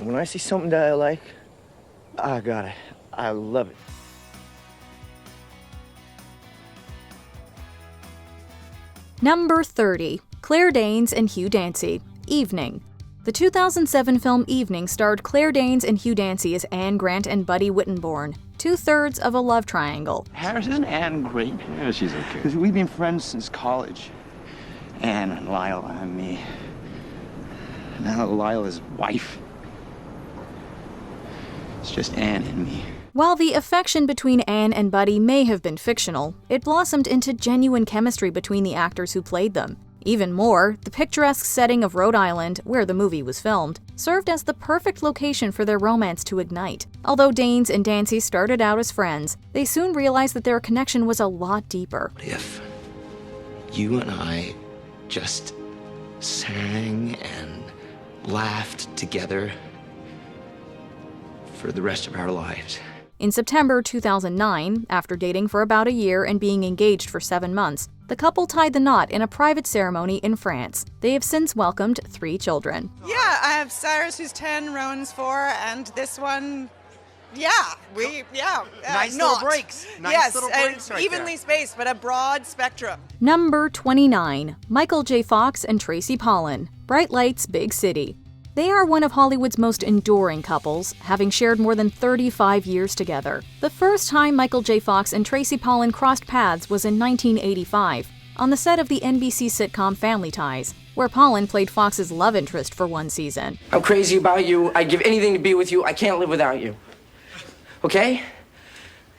When I see something that I like, I got it. I love it. Number 30. Claire Danes and Hugh Dancy, Evening. The 2007 film Evening starred Claire Danes and Hugh Dancy as Anne Grant and Buddy Whittenborn, two-thirds of a love triangle. Harris, isn't Anne great? Yeah, she's okay. Because we've been friends since college. Anne and Lila and me. Now Lila's wife. It's just Anne and me. While the affection between Anne and Buddy may have been fictional, it blossomed into genuine chemistry between the actors who played them. Even more, the picturesque setting of Rhode Island, where the movie was filmed, served as the perfect location for their romance to ignite. Although Danes and Dancy started out as friends, they soon realized that their connection was a lot deeper. What if you and I just sang and laughed together for the rest of our lives? In September 2009, after dating for about a year and being engaged for 7 months, the couple tied the knot in a private ceremony in France. They have since welcomed 3 children. Yeah, I have Cyrus, who's 10, Rowan's 4, and this one, Nice little breaks. Nice little breaks right evenly there. spaced, but a broad spectrum. Number 29. Michael J. Fox and Tracy Pollan, Bright Lights, Big City. They are one of Hollywood's most enduring couples, having shared more than 35 years together. The first time Michael J. Fox and Tracy Pollan crossed paths was in 1985, on the set of the NBC sitcom Family Ties, where Pollan played Fox's love interest for one season. I'm crazy about you. I'd give anything to be with you. I can't live without you. Okay?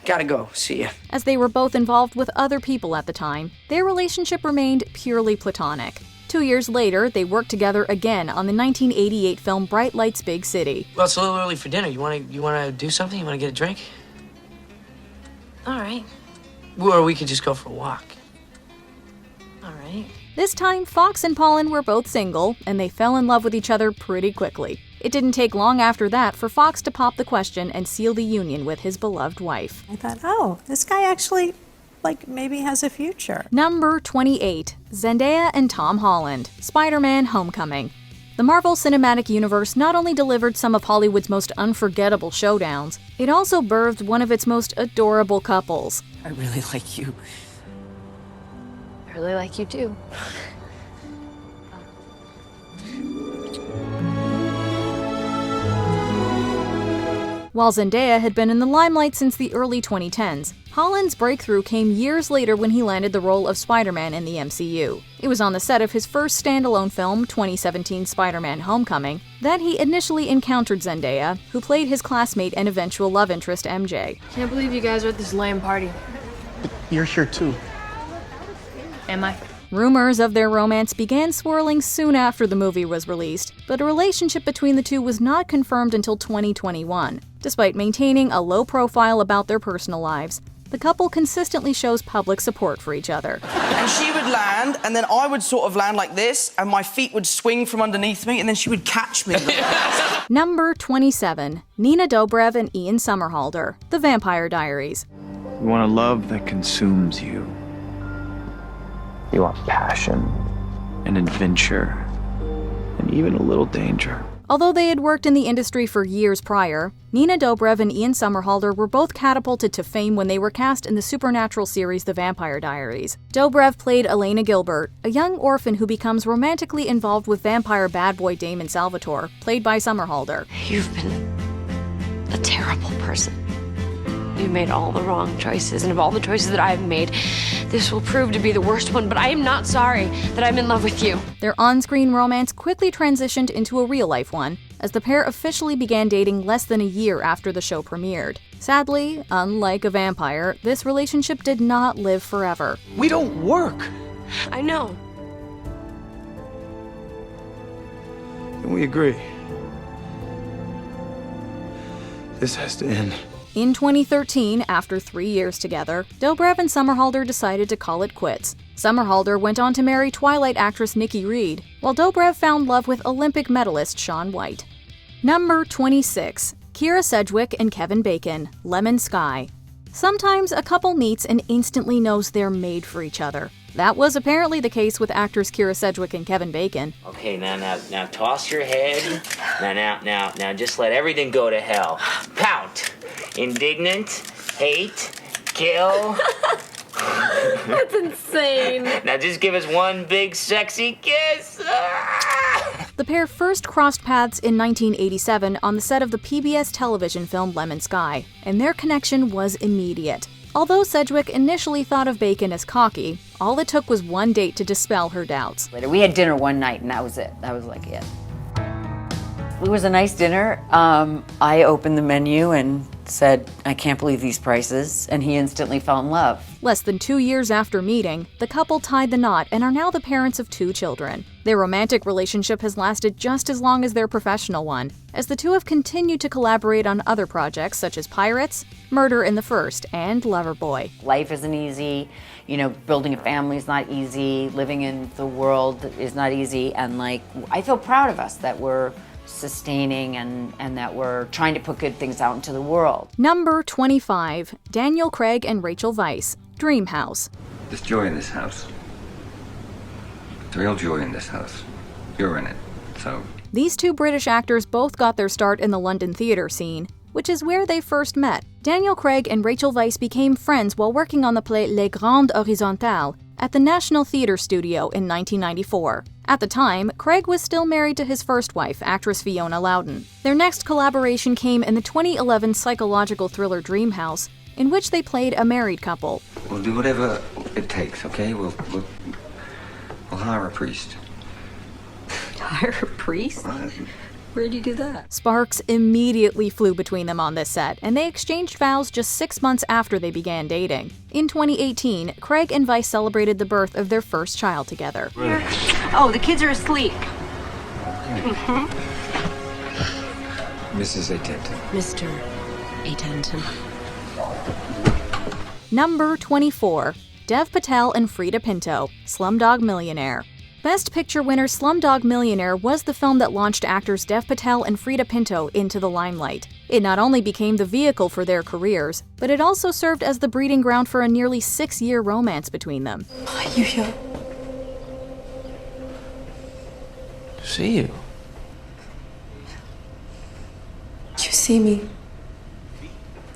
Gotta go. See ya. As they were both involved with other people at the time, their relationship remained purely platonic. 2 years later, they worked together again on the 1988 film Bright Lights, Big City. Well, it's a little early for dinner. You wanna do something? You wanna get a drink? All right. Or we could just go for a walk. All right. This time, Fox and Pollan were both single, and they fell in love with each other pretty quickly. It didn't take long after that for Fox to pop the question and seal the union with his beloved wife. I thought, oh, this guy actually, maybe has a future. Number 28. Zendaya and Tom Holland, Spider-Man: Homecoming. The Marvel Cinematic Universe not only delivered some of Hollywood's most unforgettable showdowns, it also birthed one of its most adorable couples. I really like you. I really like you too. While Zendaya had been in the limelight since the early 2010s, Holland's breakthrough came years later when he landed the role of Spider-Man in the MCU. It was on the set of his first standalone film, 2017 Spider-Man: Homecoming, that he initially encountered Zendaya, who played his classmate and eventual love interest MJ. Can't believe you guys are at this lame party. You're here too. Am I? Rumors of their romance began swirling soon after the movie was released, but a relationship between the two was not confirmed until 2021. Despite maintaining a low profile about their personal lives, the couple consistently shows public support for each other. And she would land, and then I would sort of land like this, and my feet would swing from underneath me, and then she would catch me. Number 27. Nina Dobrev and Ian Somerhalder, The Vampire Diaries. You want a love that consumes you. You want passion and adventure and even a little danger. Although they had worked in the industry for years prior, Nina Dobrev and Ian Somerhalder were both catapulted to fame when they were cast in the supernatural series The Vampire Diaries. Dobrev played Elena Gilbert, a young orphan who becomes romantically involved with vampire bad boy Damon Salvatore, played by Somerhalder. You've been a terrible person. You made all the wrong choices, and of all the choices that I've made, this will prove to be the worst one, but I am not sorry that I'm in love with you. Their on-screen romance quickly transitioned into a real-life one, as the pair officially began dating less than a year after the show premiered. Sadly, unlike a vampire, this relationship did not live forever. We don't work. I know. And we agree. This has to end. In 2013, after 3 years together, Dobrev and Somerhalder decided to call it quits. Somerhalder went on to marry Twilight actress Nikki Reed, while Dobrev found love with Olympic medalist Shaun White. Number 26. Kyra Sedgwick and Kevin Bacon, Lemon Sky. Sometimes a couple meets and instantly knows they're made for each other. That was apparently the case with actors Kyra Sedgwick and Kevin Bacon. Okay, now toss your head. Now just let everything go to hell. Pout. Indignant. Hate. Kill. That's insane. Now just give us one big sexy kiss. The pair first crossed paths in 1987 on the set of the PBS television film Lemon Sky, and their connection was immediate. Although Sedgwick initially thought of Bacon as cocky, all it took was one date to dispel her doubts. We had dinner one night, and that was it. That was like it. It was a nice dinner. I opened the menu and said, "I can't believe these prices," and he instantly fell in love. Less than 2 years after meeting, the couple tied the knot and are now the parents of 2 children. Their romantic relationship has lasted just as long as their professional one, as the two have continued to collaborate on other projects such as Pirates, Murder in the First, and Loverboy. Life isn't easy. Building a family is not easy. Living in the world is not easy. And I feel proud of us that we're sustaining and that we're trying to put good things out into the world. Number 25, Daniel Craig and Rachel Weisz, Dream House. There's joy in this house. There's real joy in this house. You're in it, so... These 2 British actors both got their start in the London theater scene, which is where they first met. Daniel Craig and Rachel Weisz became friends while working on the play Les Grandes Horizontales at the National Theatre Studio in 1994. At the time, Craig was still married to his first wife, actress Fiona Loudon. Their next collaboration came in the 2011 psychological thriller Dream House, in which they played a married couple. We'll do whatever it takes, okay? We'll hire a priest. Hire a priest? Where'd you do that? Sparks immediately flew between them on this set, and they exchanged vows just 6 months after they began dating. In 2018, Craig and Weisz celebrated the birth of their first child together. Oh, the kids are asleep. Mrs. Atenton. Mr. Atenton. Number 24, Dev Patel and Freida Pinto, Slumdog Millionaire. Best Picture winner Slumdog Millionaire was the film that launched actors Dev Patel and Freida Pinto into the limelight. It not only became the vehicle for their careers, but it also served as the breeding ground for a nearly 6-year romance between them. Are you here? See you. You see me.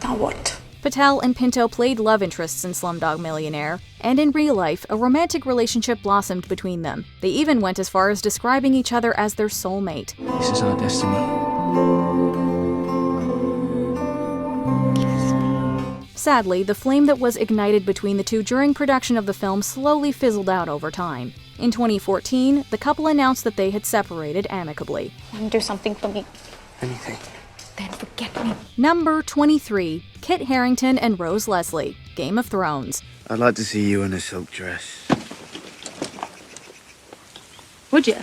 Now what? Patel and Pinto played love interests in Slumdog Millionaire, and in real life, a romantic relationship blossomed between them. They even went as far as describing each other as their soulmate. This is our destiny. Sadly, the flame that was ignited between the two during production of the film slowly fizzled out over time. In 2014, the couple announced that they had separated amicably. Want to do something for me? Anything. Then forget me. Number 23, Kit Harington and Rose Leslie, Game of Thrones. I'd like to see you in a silk dress. Would you?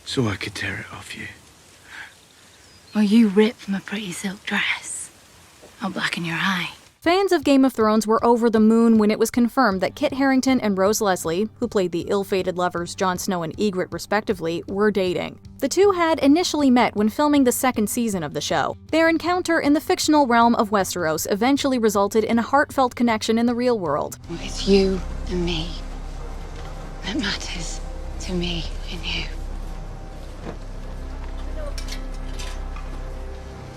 So I could tear it off you. Well, you rip my pretty silk dress. I'll blacken your eye. Fans of Game of Thrones were over the moon when it was confirmed that Kit Harington and Rose Leslie, who played the ill-fated lovers Jon Snow and Ygritte respectively, were dating. The two had initially met when filming the second season of the show. Their encounter in the fictional realm of Westeros eventually resulted in a heartfelt connection in the real world. It's you and me that matters to me and you.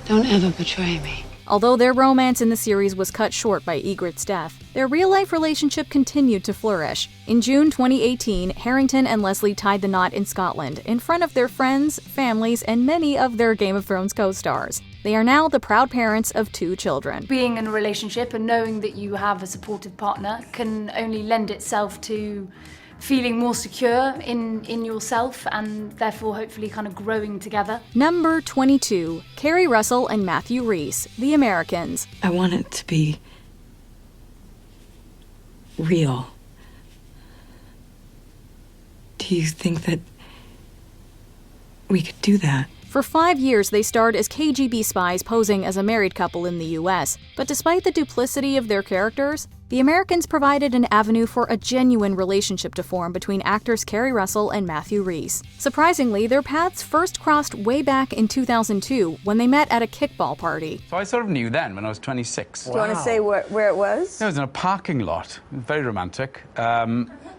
Don't ever betray me. Although their romance in the series was cut short by Ygritte's death, their real-life relationship continued to flourish. In June 2018, Harington and Leslie tied the knot in Scotland in front of their friends, families, and many of their Game of Thrones co-stars. They are now the proud parents of 2 children. Being in a relationship and knowing that you have a supportive partner can only lend itself to feeling more secure in yourself and therefore hopefully kind of growing together. Number 22, Kerry Russell and Matthew Rhys, The Americans. I want it to be real. Do you think that we could do that? For 5 years, they starred as KGB spies posing as a married couple in the US, but despite the duplicity of their characters, the Americans provided an avenue for a genuine relationship to form between actors Kerry Russell and Matthew Rhys. Surprisingly, their paths first crossed way back in 2002 when they met at a kickball party. So I sort of knew then when I was 26. Do you want to say where it was? It was in a parking lot. Very romantic.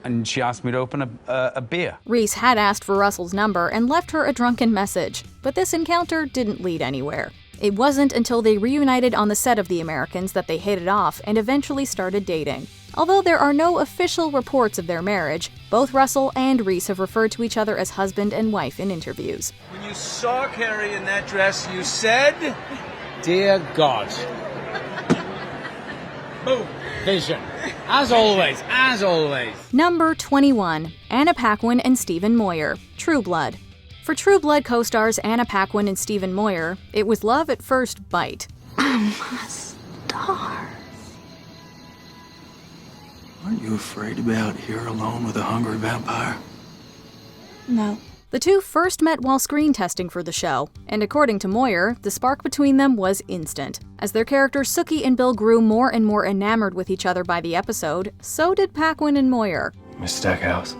And she asked me to open a beer. Rhys had asked for Russell's number and left her a drunken message, but this encounter didn't lead anywhere. It wasn't until they reunited on the set of The Americans that they hit it off and eventually started dating. Although there are no official reports of their marriage, both Russell and Rhys have referred to each other as husband and wife in interviews. When you saw Carrie in that dress, you said, "Dear God." Boom. Vision. As always, as always. Number 21. Anna Paquin and Stephen Moyer, True Blood. For True Blood co-stars Anna Paquin and Stephen Moyer, it was love at first bite. I'm a star. Aren't you afraid to be out here alone with a hungry vampire? No. The two first met while screen testing for the show, and according to Moyer, the spark between them was instant. As their characters Sookie and Bill grew more and more enamored with each other by the episode, so did Paquin and Moyer. Miss Stackhouse,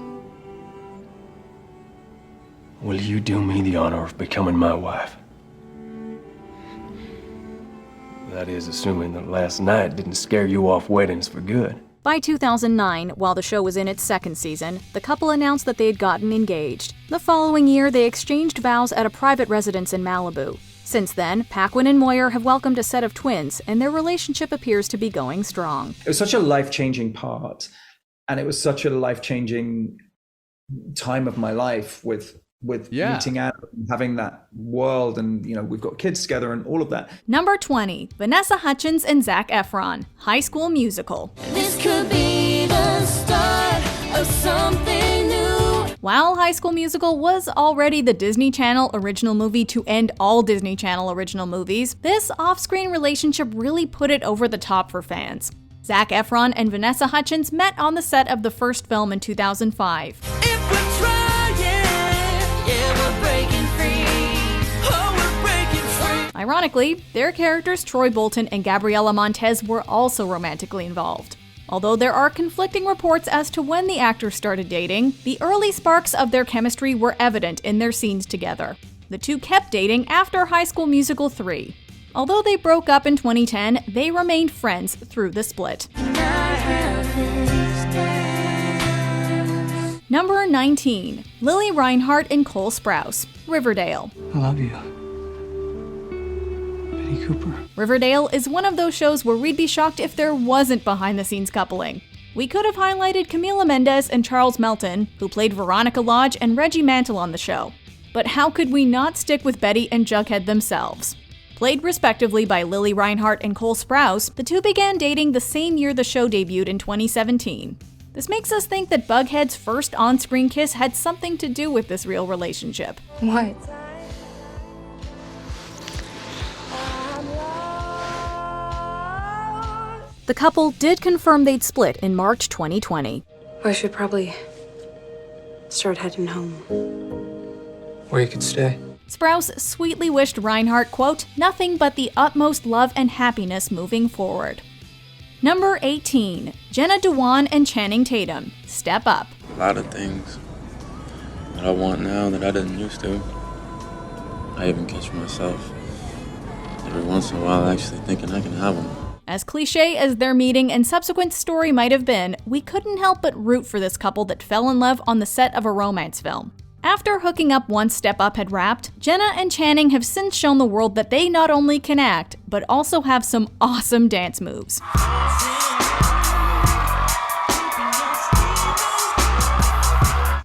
will you do me the honor of becoming my wife? That is, assuming that last night didn't scare you off weddings for good. By 2009, while the show was in its second season, the couple announced that they had gotten engaged. The following year, they exchanged vows at a private residence in Malibu. Since then, Paquin and Moyer have welcomed a set of twins, and their relationship appears to be going strong. It was such a life-changing part, and it was such a life-changing time of my life with meeting Anna and having that world, and we've got kids together and all of that. Number 20. Vanessa Hudgens and Zac Efron, High School Musical. This could be the start of something new. While High School Musical was already the Disney Channel original movie to end all Disney Channel original movies, this off-screen relationship really put it over the top for fans. Zac Efron and Vanessa Hudgens met on the set of the first film in 2005. Ironically, their characters Troy Bolton and Gabriela Montez were also romantically involved. Although there are conflicting reports as to when the actors started dating, the early sparks of their chemistry were evident in their scenes together. The two kept dating after High School Musical 3. Although they broke up in 2010, they remained friends through the split. Number 19. Lily Reinhart and Cole Sprouse, Riverdale. I love you. Cooper. Riverdale is one of those shows where we'd be shocked if there wasn't behind-the-scenes coupling. We could have highlighted Camila Mendes and Charles Melton, who played Veronica Lodge and Reggie Mantle on the show. But how could we not stick with Betty and Jughead themselves? Played respectively by Lily Reinhart and Cole Sprouse, the two began dating the same year the show debuted in 2017. This makes us think that Bughead's first on-screen kiss had something to do with this real relationship. What? The couple did confirm they'd split in March 2020. I should probably start heading home. Or you could stay. Sprouse sweetly wished Reinhardt, quote, nothing but the utmost love and happiness moving forward. Number 18. Jenna Dewan and Channing Tatum, Step Up. A lot of things that I want now that I didn't used to. I even catch myself every once in a while actually thinking I can have them. As cliche as their meeting and subsequent story might have been, we couldn't help but root for this couple that fell in love on the set of a romance film. After hooking up once Step Up had wrapped, Jenna and Channing have since shown the world that they not only can act, but also have some awesome dance moves.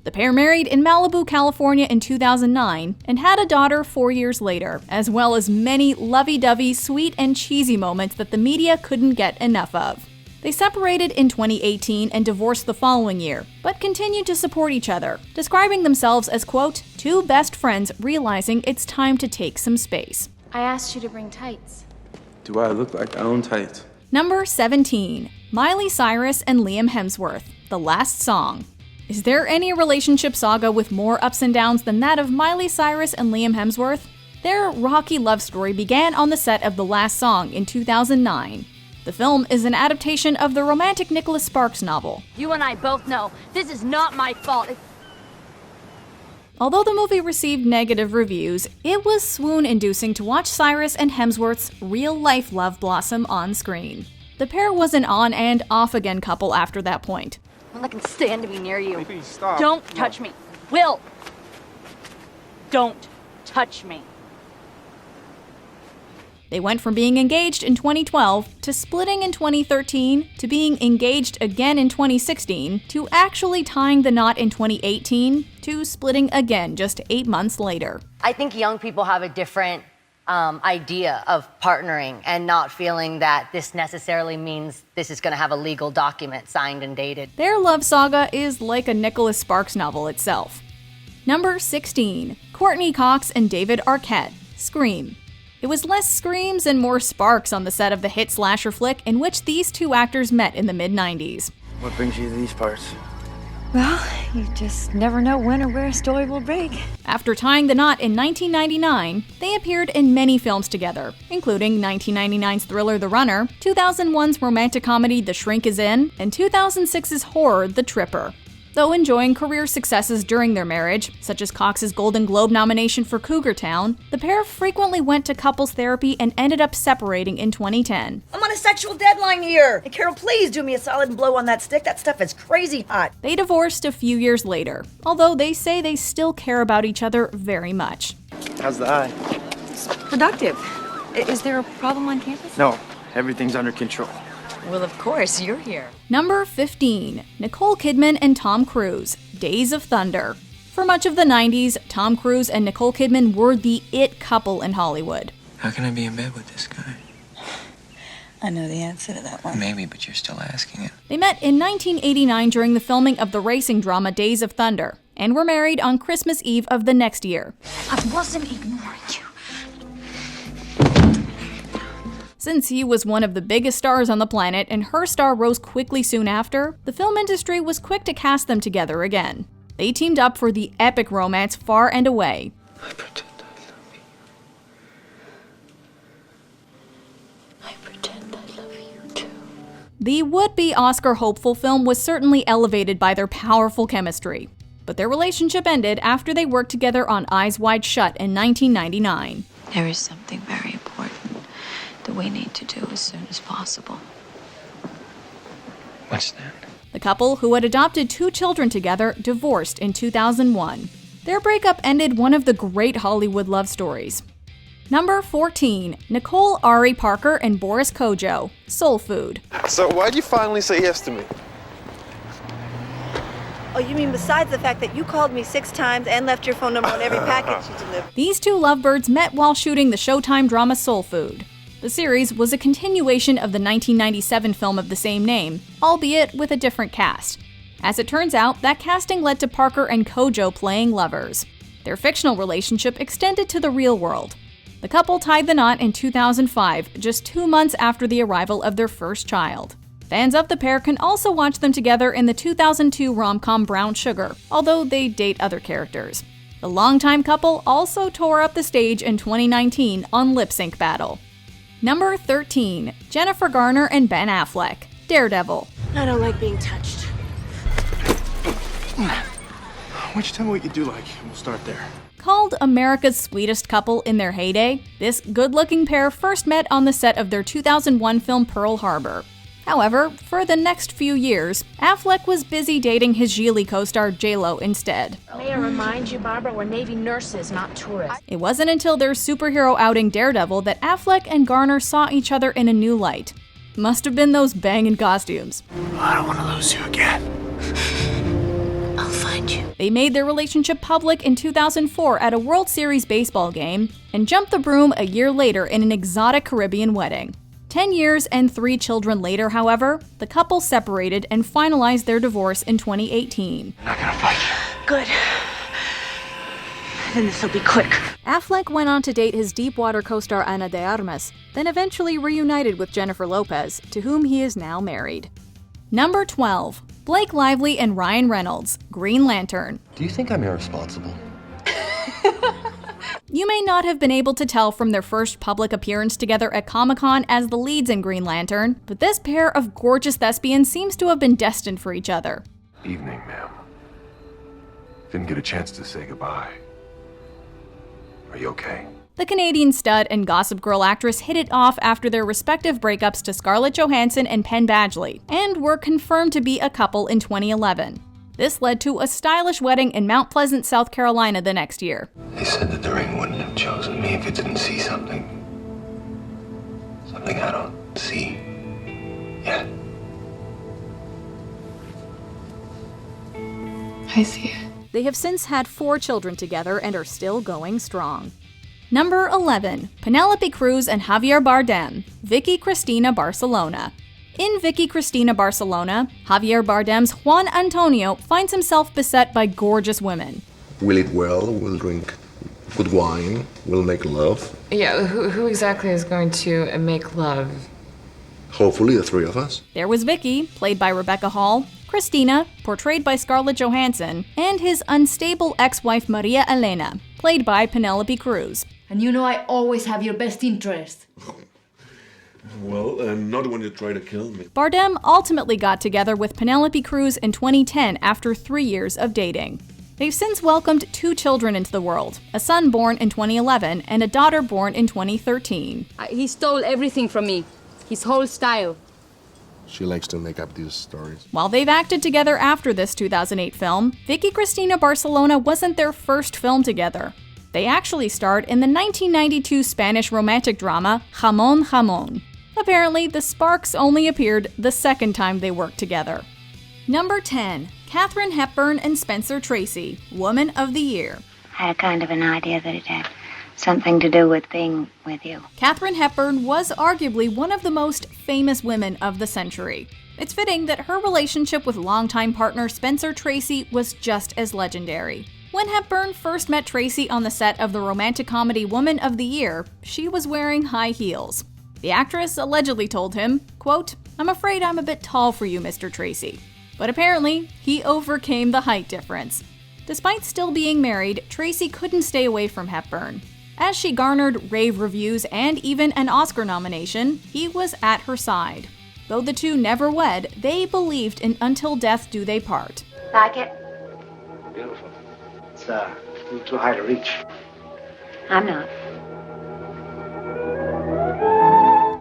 The pair married in Malibu, California in 2009 and had a daughter 4 years later, as well as many lovey-dovey, sweet and cheesy moments that the media couldn't get enough of. They separated in 2018 and divorced the following year, but continued to support each other, describing themselves as, quote, two best friends realizing it's time to take some space. I asked you to bring tights. Do I look like I own tights? Number 17. Miley Cyrus and Liam Hemsworth, The Last Song. Is there any relationship saga with more ups and downs than that of Miley Cyrus and Liam Hemsworth? Their rocky love story began on the set of The Last Song in 2009. The film is an adaptation of the romantic Nicholas Sparks novel. You and I both know this is not my fault. Although the movie received negative reviews, it was swoon-inducing to watch Cyrus and Hemsworth's real-life love blossom on screen. The pair was an on- and off-again couple after that point. I'm not gonna stand to be near you. Maybe stop. Don't touch me. Will! Don't touch me. They went from being engaged in 2012 to splitting in 2013 to being engaged again in 2016 to actually tying the knot in 2018 to splitting again just 8 months later. I think young people have a different idea of partnering and not feeling that this necessarily means this is going to have a legal document signed and dated. Their love saga is like a Nicholas Sparks novel itself. Number 16. Courtney Cox and David Arquette, Scream. It was less screams and more sparks on the set of the hit slasher flick in which these two actors met in the mid-90s. What brings you to these parts? Well, you just never know when or where a story will break. After tying the knot in 1999, they appeared in many films together, including 1999's thriller The Runner, 2001's romantic comedy The Shrink Is In, and 2006's horror The Tripper. Though enjoying career successes during their marriage, such as Cox's Golden Globe nomination for Cougar Town, the pair frequently went to couples therapy and ended up separating in 2010. I'm on a sexual deadline here! Hey, Carol, please do me a solid and blow on that stick. That stuff is crazy hot. They divorced a few years later, although they say they still care about each other very much. How's the eye? It's productive. Is there a problem on campus? No, everything's under control. Well, of course, you're here. Number 15. Nicole Kidman and Tom Cruise, Days of Thunder. For much of the 90s, Tom Cruise and Nicole Kidman were the it couple in Hollywood. How can I be in bed with this guy? I know the answer to that one. Maybe, but you're still asking it. They met in 1989 during the filming of the racing drama Days of Thunder, and were married on Christmas Eve of the next year. I wasn't ignoring you. Since he was one of the biggest stars on the planet and her star rose quickly soon after, the film industry was quick to cast them together again. They teamed up for the epic romance Far and Away. I pretend I love you. I pretend I love you too. The would-be Oscar hopeful film was certainly elevated by their powerful chemistry, but their relationship ended after they worked together on Eyes Wide Shut in 1999. There is something very important that we need to do as soon as possible. What's that? The couple, who had adopted 2 children together, divorced in 2001. Their breakup ended one of the great Hollywood love stories. Number 14. Nicole Ari Parker and Boris Kodjoe, Soul Food. So why'd you finally say yes to me? Oh, you mean besides the fact that you called me 6 times and left your phone number on every package you delivered? These two lovebirds met while shooting the Showtime drama Soul Food. The series was a continuation of the 1997 film of the same name, albeit with a different cast. As it turns out, that casting led to Parker and Kodjoe playing lovers. Their fictional relationship extended to the real world. The couple tied the knot in 2005, just 2 months after the arrival of their first child. Fans of the pair can also watch them together in the 2002 rom-com Brown Sugar, although they date other characters. The longtime couple also tore up the stage in 2019 on Lip Sync Battle. Number 13. Jennifer Garner and Ben Affleck, Daredevil. I don't like being touched. Why don't you tell me what you do like, and we'll start there. Called America's sweetest couple in their heyday, this good-looking pair first met on the set of their 2001 film Pearl Harbor. However, for the next few years, Affleck was busy dating his Gigli co-star J-Lo instead. May I remind you, Barbara, we're Navy nurses, not tourists. It wasn't until their superhero outing Daredevil that Affleck and Garner saw each other in a new light. Must have been those banging costumes. I don't want to lose you again. I'll find you. They made their relationship public in 2004 at a World Series baseball game, and jumped the broom a year later in an exotic Caribbean wedding. 10 years and 3 children later, however, the couple separated and finalized their divorce in 2018. I'm not gonna fight. Good. Then this'll be quick. Affleck went on to date his Deepwater co-star Ana de Armas, then eventually reunited with Jennifer Lopez, to whom he is now married. Number 12. Blake Lively and Ryan Reynolds, Green Lantern. Do you think I'm irresponsible? You You may not have been able to tell from their first public appearance together at Comic-Con as the leads in Green Lantern, but this pair of gorgeous thespians seems to have been destined for each other. Evening, ma'am. Didn't get a chance to say goodbye. Are you okay? The Canadian stud and Gossip Girl actress hit it off after their respective breakups to Scarlett Johansson and Penn Badgley, and were confirmed to be a couple in 2011. This led to a stylish wedding in Mount Pleasant, South Carolina the next year. They said that the ring wouldn't have chosen me if it didn't see something. Something I don't see yet. I see it. They have since had 4 children together and are still going strong. Number 11. Penelope Cruz and Javier Bardem, Vicky Cristina Barcelona. In Vicky Cristina Barcelona, Javier Bardem's Juan Antonio finds himself beset by gorgeous women. We'll eat well, we'll drink good wine, we'll make love. Yeah, who exactly is going to make love? Hopefully the 3 of us. There was Vicky, played by Rebecca Hall, Christina, portrayed by Scarlett Johansson, and his unstable ex-wife Maria Elena, played by Penelope Cruz. And you know I always have your best interest. Well, not when you try to kill me. Bardem ultimately got together with Penelope Cruz in 2010 after 3 years of dating. They've since welcomed 2 children into the world, a son born in 2011 and a daughter born in 2013. He stole everything from me, his whole style. She likes to make up these stories. While they've acted together after this 2008 film, Vicky Cristina Barcelona wasn't their first film together. They actually starred in the 1992 Spanish romantic drama Jamón Jamón. Apparently, the sparks only appeared the second time they worked together. Number 10. Katharine Hepburn and Spencer Tracy, Woman of the Year. I had kind of an idea that it had something to do with being with you. Katharine Hepburn was arguably one of the most famous women of the century. It's fitting that her relationship with longtime partner Spencer Tracy was just as legendary. When Hepburn first met Tracy on the set of the romantic comedy Woman of the Year, she was wearing high heels. The actress allegedly told him, quote, "I'm afraid I'm a bit tall for you, Mr. Tracy." But apparently, he overcame the height difference. Despite still being married, Tracy couldn't stay away from Hepburn. As she garnered rave reviews and even an Oscar nomination, he was at her side. Though the two never wed, they believed in Until Death Do They Part. Like it? Beautiful. It's a little too high to reach. I'm not.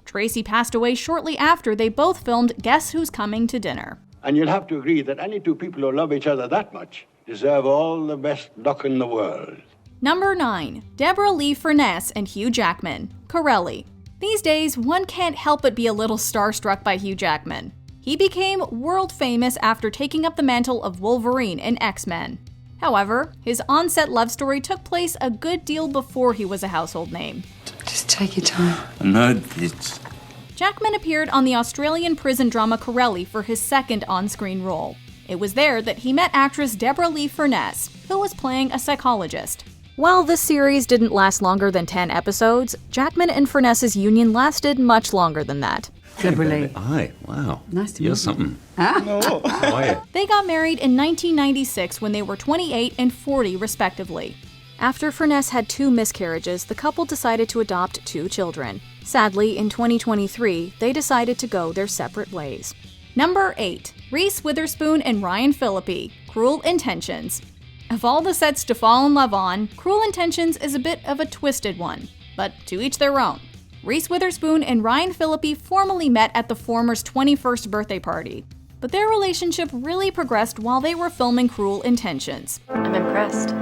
Tracy passed away shortly after they both filmed Guess Who's Coming to Dinner. And you'll have to agree that any 2 people who love each other that much deserve all the best luck in the world. Number 9. Deborah Lee Furness and Hugh Jackman, Corelli. These days, one can't help but be a little starstruck by Hugh Jackman. He became world famous after taking up the mantle of Wolverine in X-Men. However, his on-set love story took place a good deal before he was a household name. Just take your time. No, it's... Jackman appeared on the Australian prison drama Corelli for his second on-screen role. It was there that he met actress Deborah Lee Furness, who was playing a psychologist. While this series didn't last longer than 10 episodes, Jackman and Furness's union lasted much longer than that. Deborah Lee. Hi, wow. Nice to meet You're you. something. Ah. How are you? They got married in 1996 when they were 28 and 40 respectively. After Furness had 2 miscarriages, the couple decided to adopt 2 children. Sadly, in 2023, they decided to go their separate ways. Number 8. Reese Witherspoon and Ryan Phillippe, Cruel Intentions. Of all the sets to fall in love on, Cruel Intentions is a bit of a twisted one, but to each their own. Reese Witherspoon and Ryan Phillippe formally met at the former's 21st birthday party, but their relationship really progressed while they were filming Cruel Intentions. I'm impressed.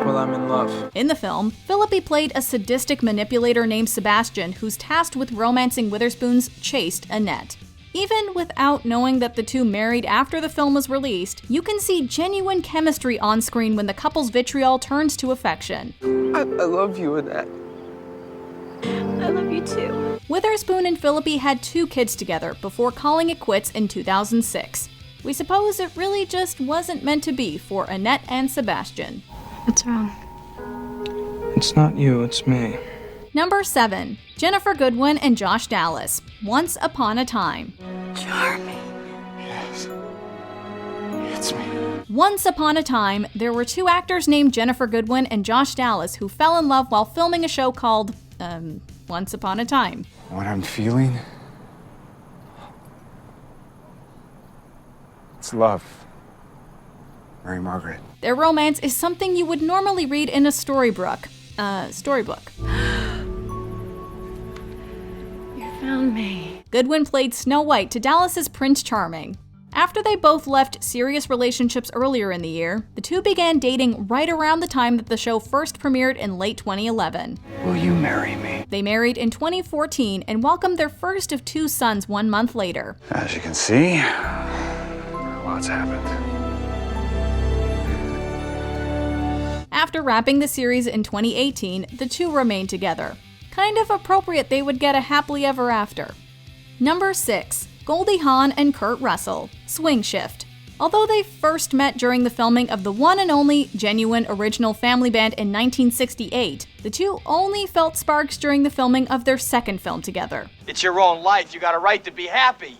Well, I'm in love. In the film, Phillippe played a sadistic manipulator named Sebastian who's tasked with romancing Witherspoon's chaste Annette. Even without knowing that the two married after the film was released, you can see genuine chemistry on screen when the couple's vitriol turns to affection. I love you, Annette. I love you too. Witherspoon and Phillippe had 2 kids together before calling it quits in 2006. We suppose it really just wasn't meant to be for Annette and Sebastian. What's wrong? It's not you, it's me. Number 7. Jennifer Goodwin and Josh Dallas, Once Upon a Time. Charming. Yes. It's me. Once upon a time, there were two actors named Jennifer Goodwin and Josh Dallas who fell in love while filming a show called, Once Upon a Time. What I'm feeling? It's love. Mary Margaret. Their romance is something you would normally read in a storybook. You found me. Goodwin played Snow White to Dallas's Prince Charming. After they both left serious relationships earlier in the year, the two began dating right around the time that the show first premiered in late 2011. Will you marry me? They married in 2014 and welcomed their first of two sons 1 month later. As you can see, lots happened. After wrapping the series in 2018, the two remained together. Kind of appropriate they would get a happily ever after. Number 6. Goldie Hawn and Kurt Russell, Swing Shift. Although they first met during the filming of the one and only genuine original Family Band in 1968, the two only felt sparks during the filming of their second film together. It's your own life. You got a right to be happy.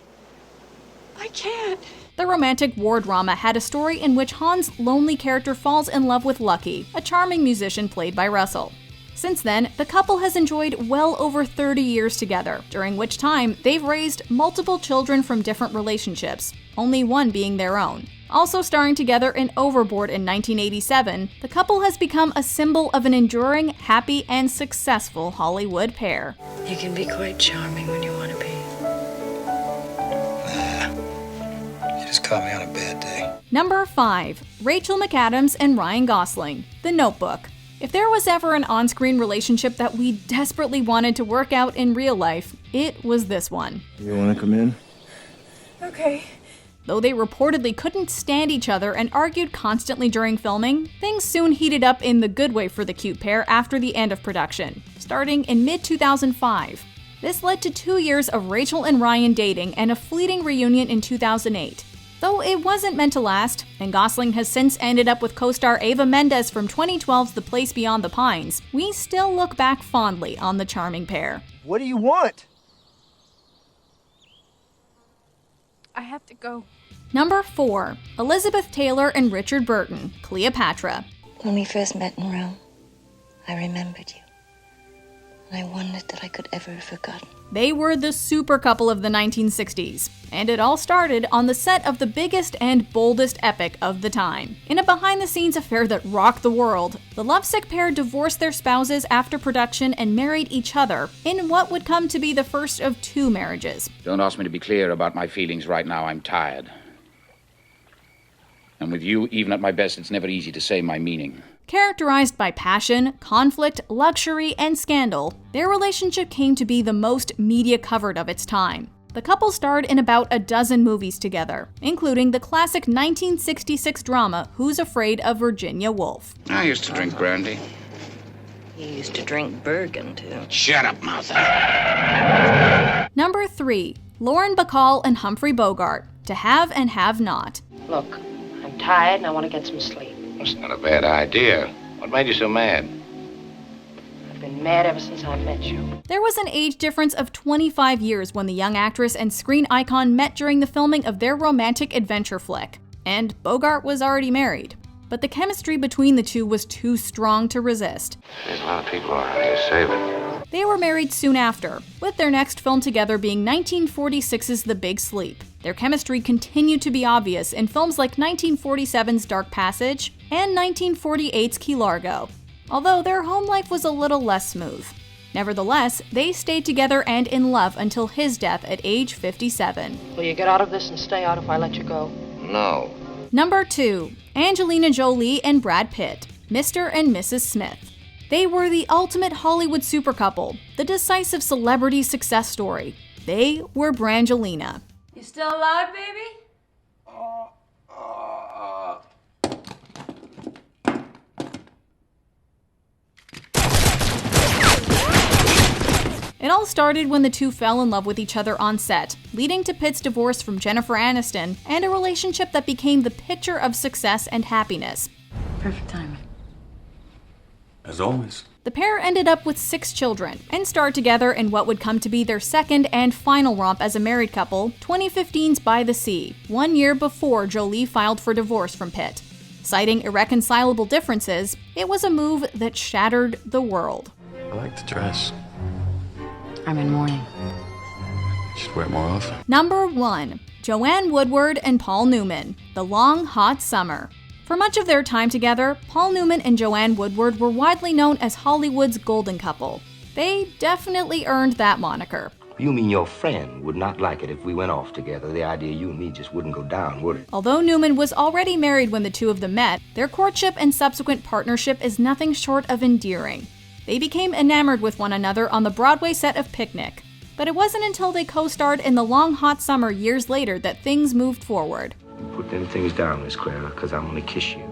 I can't. The romantic war drama had a story in which Hawn's lonely character falls in love with Lucky, a charming musician played by Russell. Since then, the couple has enjoyed well over 30 years together, during which time they've raised multiple children from different relationships, only one being their own. Also starring together in Overboard in 1987, the couple has become a symbol of an enduring, happy, and successful Hollywood pair. You can be quite charming when you want to be. You just caught me on a bad day. Number 5. Rachel McAdams and Ryan Gosling, The Notebook. If there was ever an on-screen relationship that we desperately wanted to work out in real life, it was this one. You want to come in? Okay. Though they reportedly couldn't stand each other and argued constantly during filming, things soon heated up in the good way for the cute pair after the end of production, starting in mid-2005. This led to 2 years of Rachel and Ryan dating and a fleeting reunion in 2008. Though it wasn't meant to last, and Gosling has since ended up with co-star Eva Mendes from 2012's The Place Beyond the Pines, we still look back fondly on the charming pair. What do you want? I have to go. Number 4. Elizabeth Taylor and Richard Burton, Cleopatra. When we first met in Rome, I remembered you. And I wondered that I could ever have forgotten. They were the super couple of the 1960s, and it all started on the set of the biggest and boldest epic of the time. In a behind-the-scenes affair that rocked the world, the lovesick pair divorced their spouses after production and married each other in what would come to be the first of 2 marriages. Don't ask me to be clear about my feelings right now. I'm tired. And with you, even at my best, it's never easy to say my meaning. Characterized by passion, conflict, luxury, and scandal, their relationship came to be the most media-covered of its time. The couple starred in about a dozen movies together, including the classic 1966 drama Who's Afraid of Virginia Woolf. I used to drink brandy. You used to drink Bergen, too. Shut up, Martha. Number 3. Lauren Bacall and Humphrey Bogart, To Have and Have Not. Look, I'm tired and I want to get some sleep. That's not a bad idea. What made you so mad? I've been mad ever since I met you. There was an age difference of 25 years when the young actress and screen icon met during the filming of their romantic adventure flick, and Bogart was already married. But the chemistry between the two was too strong to resist. There's a lot of people around here. Save it. They were married soon after, with their next film together being 1946's The Big Sleep. Their chemistry continued to be obvious in films like 1947's Dark Passage and 1948's Key Largo, although their home life was a little less smooth. Nevertheless, they stayed together and in love until his death at age 57. Will you get out of this and stay out if I let you go? No. Number 2. Angelina Jolie and Brad Pitt, Mr. and Mrs. Smith. They were the ultimate Hollywood super couple, the decisive celebrity success story. They were Brangelina. You still alive, baby? It all started when the two fell in love with each other on set, leading to Pitt's divorce from Jennifer Aniston and a relationship that became the picture of success and happiness. Perfect timing. As always. The pair ended up with 6 children and starred together in what would come to be their second and final romp as a married couple, 2015's By the Sea, 1 year before Jolie filed for divorce from Pitt. Citing irreconcilable differences, it was a move that shattered the world. I like the dress. I'm in mourning. Should wear it more often. Number 1. Joanne Woodward and Paul Newman, The Long Hot Summer. For much of their time together, Paul Newman and Joanne Woodward were widely known as Hollywood's golden couple. They definitely earned that moniker. You mean your friend would not like it if we went off together? The idea you and me just wouldn't go down, would it? Although Newman was already married when the two of them met, their courtship and subsequent partnership is nothing short of endearing. They became enamored with one another on the Broadway set of Picnic. But it wasn't until they co-starred in The Long Hot Summer years later that things moved forward. Put them things down, Miss Clara, because I'm going to kiss you.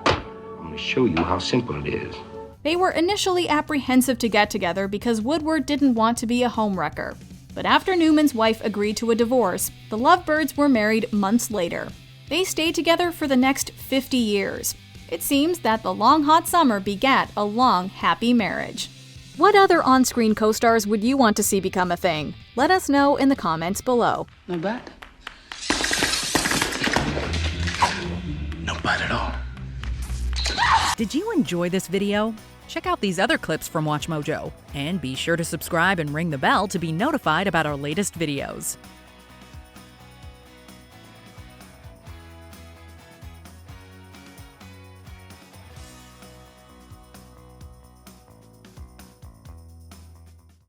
I'm going to show you how simple it is. They were initially apprehensive to get together because Woodward didn't want to be a homewrecker. But after Newman's wife agreed to a divorce, the lovebirds were married months later. They stayed together for the next 50 years. It seems that The Long Hot Summer begat a long, happy marriage. What other on-screen co-stars would you want to see become a thing? Let us know in the comments below. Not bad. Not bad at all. Did you enjoy this video? Check out these other clips from MsMojo, and be sure to subscribe and ring the bell to be notified about our latest videos.